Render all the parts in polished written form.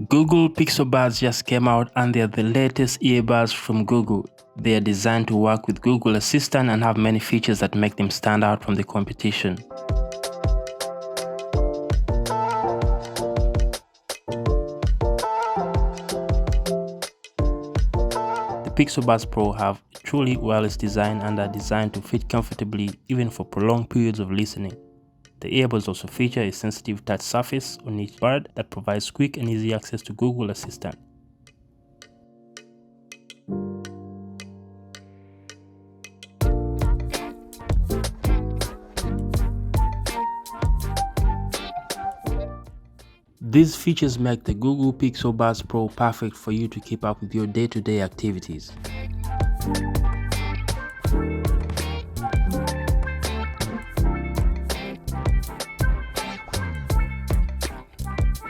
Google Pixel Buds just came out and they're the latest earbuds from Google. They are designed to work with Google Assistant and have many features that make them stand out from the competition. The Pixel Buds Pro have a truly wireless design and are designed to fit comfortably even for prolonged periods of listening. The earbuds also feature a sensitive touch surface on each bud that provides quick and easy access to Google Assistant. These features make the Google Pixel Buds Pro perfect for you to keep up with your day-to-day activities.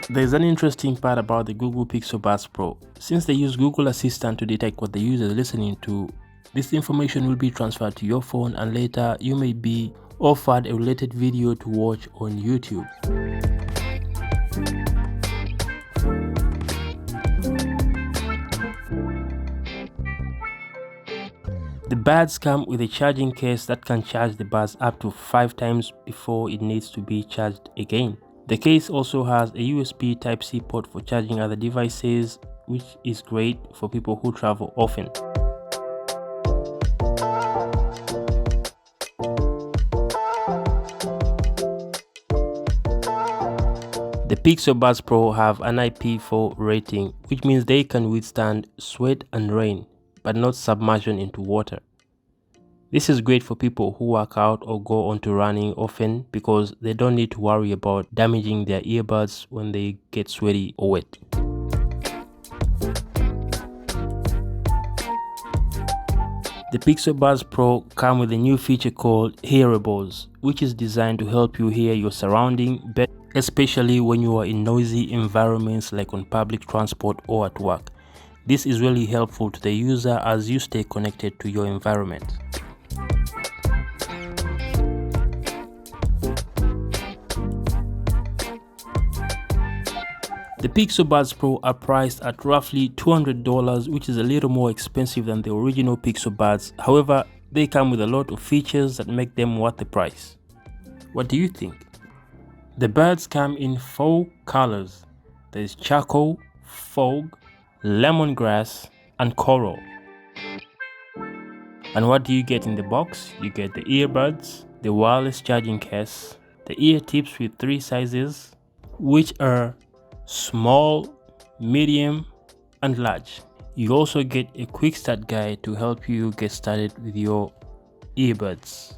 There's an interesting part about the Google Pixel Buds Pro. Since they use Google Assistant to detect what the user is listening to, this information will be transferred to your phone and later you may be offered a related video to watch on YouTube. The buds come with a charging case that can charge the buds up to 5 times before it needs to be charged again. The case also has a USB Type-C port for charging other devices, which is great for people who travel often. The Pixel Buds Pro have an IP4 rating, which means they can withstand sweat and rain, but not submersion into water. This is great for people who work out or go onto running often because they don't need to worry about damaging their earbuds when they get sweaty or wet. The Pixel Buds Pro come with a new feature called Hearables, which is designed to help you hear your surroundings better, especially when you are in noisy environments like on public transport or at work. This is really helpful to the user as you stay connected to your environment. The Pixel Buds Pro are priced at roughly $200, which is a little more expensive than the original Pixel Buds. However, they come with a lot of features that make them worth the price. What do you think? The buds come in 4 colors. There is charcoal, fog, lemongrass, and coral. And what do you get in the box? You get the earbuds, the wireless charging case, the ear tips with 3 sizes, which are small, medium, and large. You also get a quick start guide to help you get started with your earbuds.